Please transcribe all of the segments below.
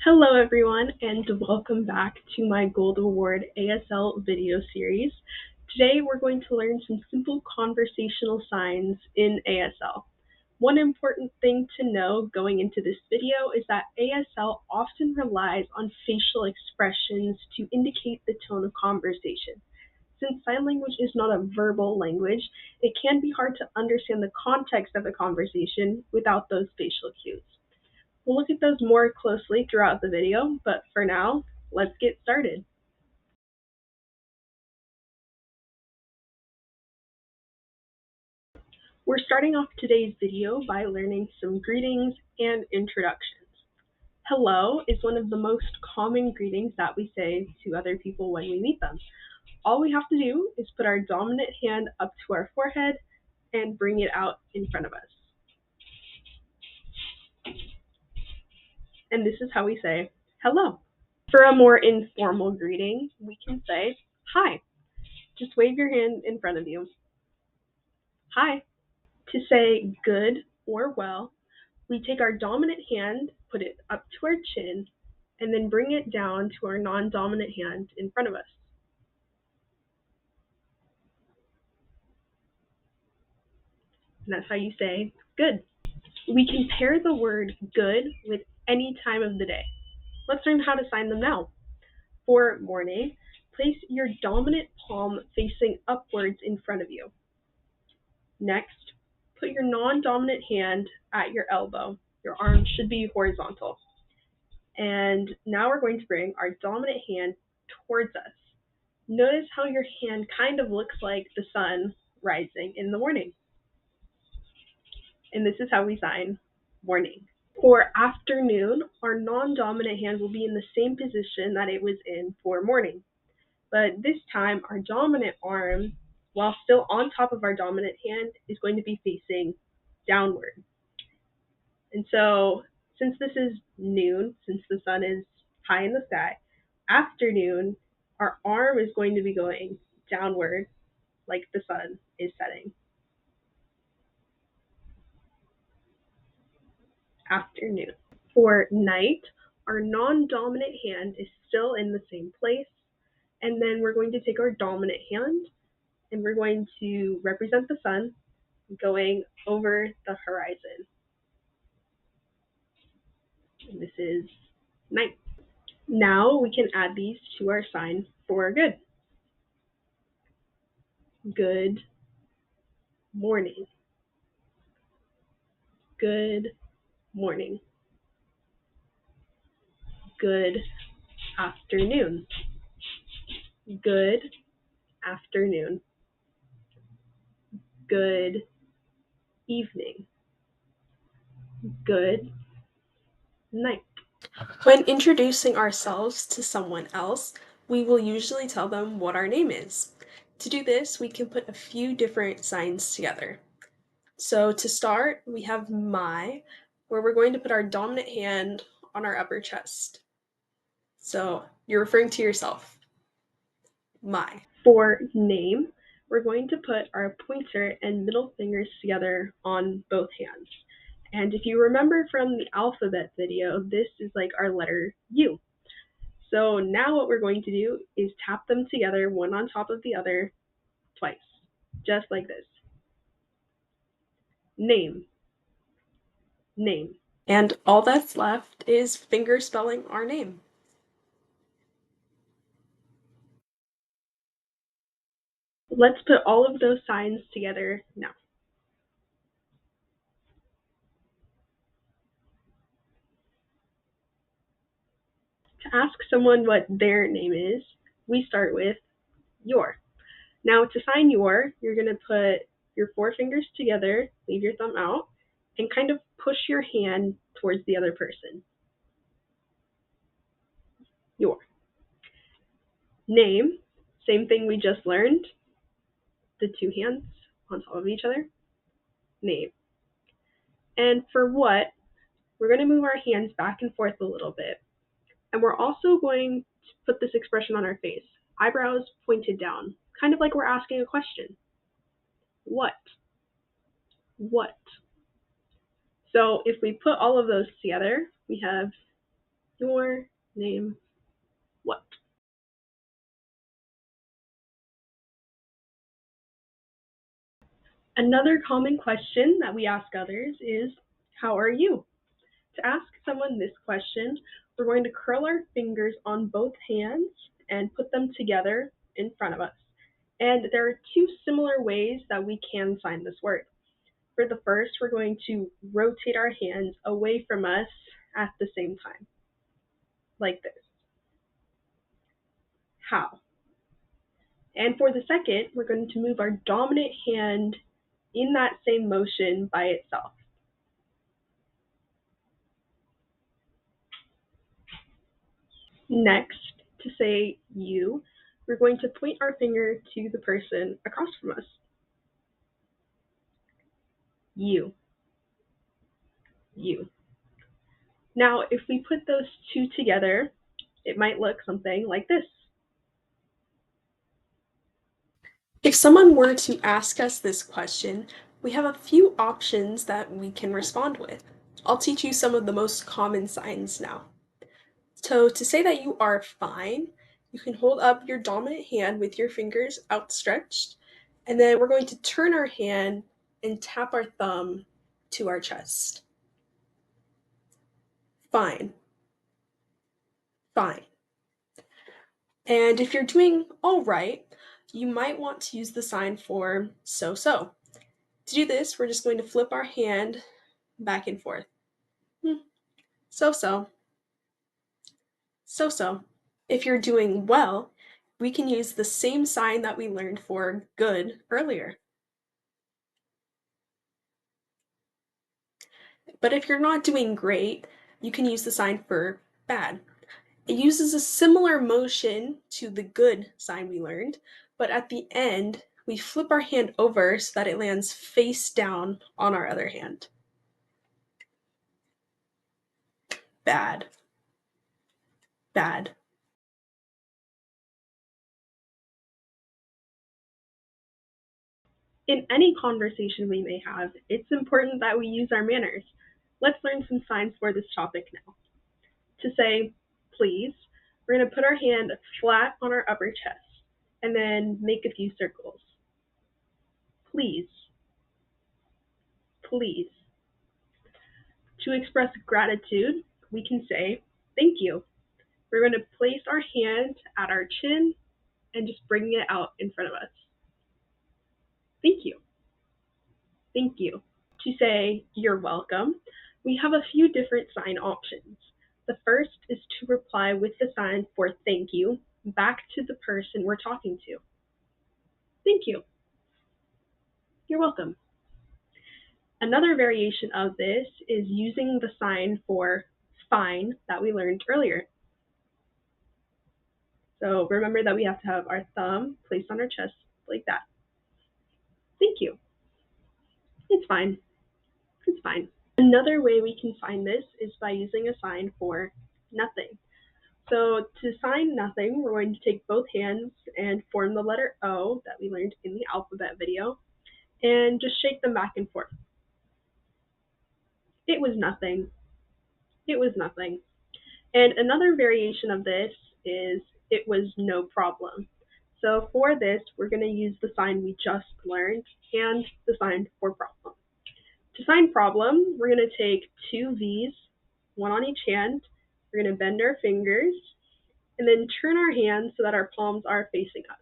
Hello everyone and welcome back to my Gold Award ASL video series. Today we're going to learn some simple conversational signs in ASL. One important thing to know going into this video is that ASL often relies on facial expressions to indicate the tone of conversation. Since sign language is not a verbal language, it can be hard to understand the context of a conversation without those facial cues. We'll look at those more closely throughout the video, but for now, let's get started. We're starting off today's video by learning some greetings and introductions. Hello is one of the most common greetings that we say to other people when we meet them. All we have to do is put our dominant hand up to our forehead and bring it out in front of us. And this is how we say hello. For a more informal greeting, we can say hi. Just wave your hand in front of you. Hi. To say good or well, we take our dominant hand, put it up to our chin, and then bring it down to our non-dominant hand in front of us. And that's how you say good. We can pair the word good with any time of the day. Let's learn how to sign them now. For morning, place your dominant palm facing upwards in front of you. Next, put your non-dominant hand at your elbow. Your arm should be horizontal. And now we're going to bring our dominant hand towards us. Notice how your hand kind of looks like the sun rising in the morning. And this is how we sign morning. For afternoon, our non-dominant hand will be in the same position that it was in for morning. But this time, our dominant arm, while still on top of our dominant hand, is going to be facing downward. And so, since this is noon, since the sun is high in the sky, afternoon, our arm is going to be going downward like the sun is setting. Afternoon. For night, our non-dominant hand is still in the same place, and then we're going to take our dominant hand and we're going to represent the sun going over the horizon. And this is night. Now we can add these to our sign for good. Good morning. Good morning. Good afternoon. Good afternoon. Good evening. Good night. When introducing ourselves to someone else, we will usually tell them what our name is. To do this, we can put a few different signs together. So to start, we have my, where we're going to put our dominant hand on our upper chest. So you're referring to yourself. My. For name, we're going to put our pointer and middle fingers together on both hands. And if you remember from the alphabet video, this is like our letter U. So now what we're going to do is tap them together, one on top of the other, twice, just like this. Name. Name. And all that's left is finger spelling our name. Let's put all of those signs together now. To ask someone what their name is, we start with your. Now to sign your, you're going to put your four fingers together, leave your thumb out, and kind of push your hand towards the other person. Your. Name, same thing we just learned, the two hands on top of each other. Name. And for what, we're going to move our hands back and forth a little bit. And we're also going to put this expression on our face. Eyebrows pointed down, kind of like we're asking a question. What? What? So if we put all of those together, we have Your name what? Another common question that we ask others is, how are you? To ask someone this question, we're going to curl our fingers on both hands and put them together in front of us. And there are two similar ways that we can sign this word. For the first, we're going to rotate our hands away from us at the same time, like this. How? And for the second, we're going to move our dominant hand in that same motion by itself. Next, to say you, we're going to point our finger to the person across from us. You. You. Now, if we put those two together, it might look something like this. If someone were to ask us this question, we have a few options that we can respond with. I'll teach you some of the most common signs now. So, to say that you are fine, you can hold up your dominant hand with your fingers outstretched, and then we're going to turn our hand and tap our thumb to our chest. Fine. Fine. And if you're doing all right, you might want to use the sign for so-so. To do this, we're just going to flip our hand back and forth. So-so. So-so. If you're doing well, we can use the same sign that we learned for good earlier. But if you're not doing great, you can use the sign for bad. It uses a similar motion to the good sign we learned, but at the end, we flip our hand over so that it lands face down on our other hand. Bad. Bad. In any conversation we may have, it's important that we use our manners. Let's learn some signs for this topic now. To say please, we're going to put our hand flat on our upper chest and then make a few circles. Please. Please. To express gratitude, we can say thank you. We're going to place our hand at our chin and just bring it out in front of us. Thank you. Thank you. To say you're welcome, we have a few different sign options. The first is to reply with the sign for thank you back to the person we're talking to. Thank you. You're welcome. Another variation of this is using the sign for fine that we learned earlier. So remember that we have to have our thumb placed on our chest like that. Thank you. It's fine. It's fine. Another way we can sign this is by using a sign for nothing. So to sign nothing, we're going to take both hands and form the letter O that we learned in the alphabet video and just shake them back and forth. It was nothing. It was nothing. And another variation of this is it was no problem. So for this, we're going to use the sign we just learned and the sign for problem. To sign problem, we're going to take two V's, one on each hand. We're going to bend our fingers and then turn our hands so that our palms are facing us.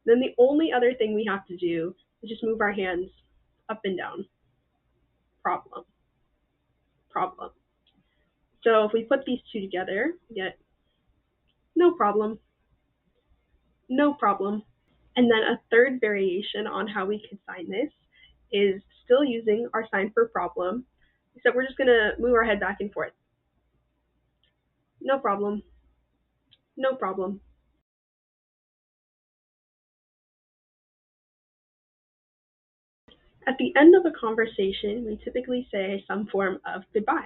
Then the only other thing we have to do is just move our hands up and down. Problem. Problem. So if we put these two together, we get no problem. No problem. And then a third variation on how we could sign this is still using our sign for problem, except we're just going to move our head back and forth. No problem. No problem. At the end of a conversation, we typically say some form of goodbye.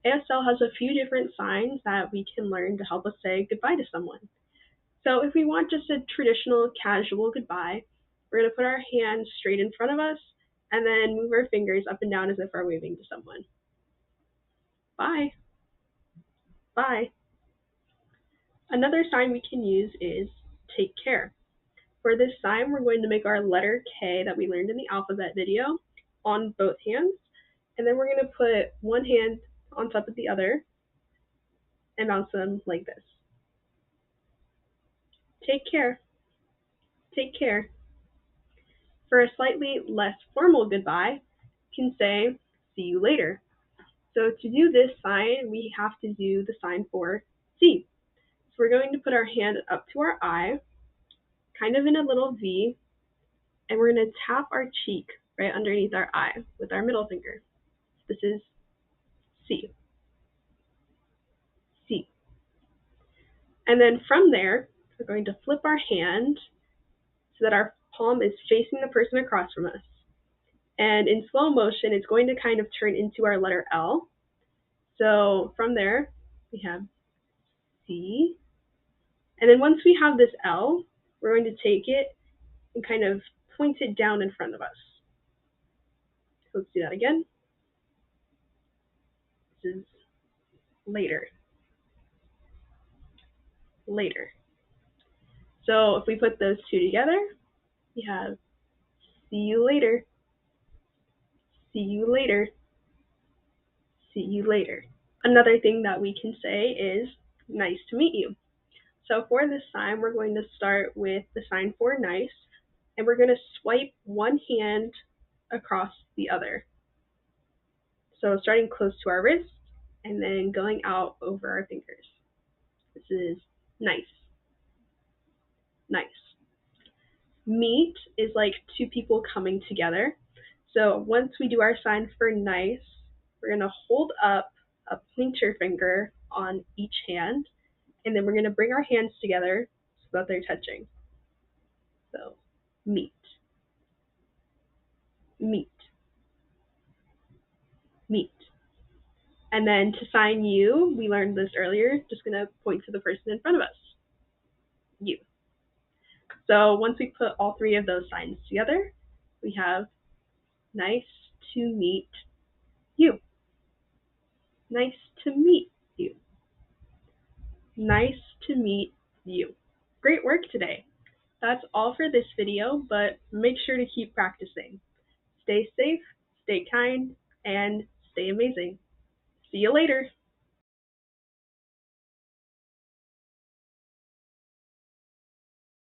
ASL has a few different signs that we can learn to help us say goodbye to someone. So if we want just a traditional casual goodbye, we're going to put our hands straight in front of us and then move our fingers up and down as if we're waving to someone. Bye. Bye. Another sign we can use is take care. For this sign, we're going to make our letter K that we learned in the alphabet video on both hands, and then we're going to put one hand on top of the other and bounce them like this. Take care. Take care. For a slightly less formal goodbye, you can say, see you later. So to do this sign, we have to do the sign for see. So we're going to put our hand up to our eye, kind of in a little V, and we're going to tap our cheek right underneath our eye with our middle finger. This is see. See. And then from there, we're going to flip our hand so that our palm is facing the person across from us. And in slow motion, it's going to kind of turn into our letter L. So from there, we have C. And then once we have this L, we're going to take it and kind of point it down in front of us. So let's do that again. This is later. Later. So if we put those two together, we have see you later. See you later. See you later. Another thing that we can say is nice to meet you. So for this sign, we're going to start with the sign for nice, and we're going to swipe one hand across the other. So starting close to our wrist and then going out over our fingers. This is nice. Nice. Meet is like two people coming together. So once we do our sign for nice, we're going to hold up a pointer finger on each hand, and then we're going to bring our hands together so that they're touching. So meet. Meet. Meet. And then to sign you, we learned this earlier, just going to point to the person in front of us. You. So once we put all three of those signs together, we have nice to meet you. Nice to meet you. Nice to meet you. Great work today. That's all for this video, but make sure to keep practicing. Stay safe, stay kind, and stay amazing. See you later.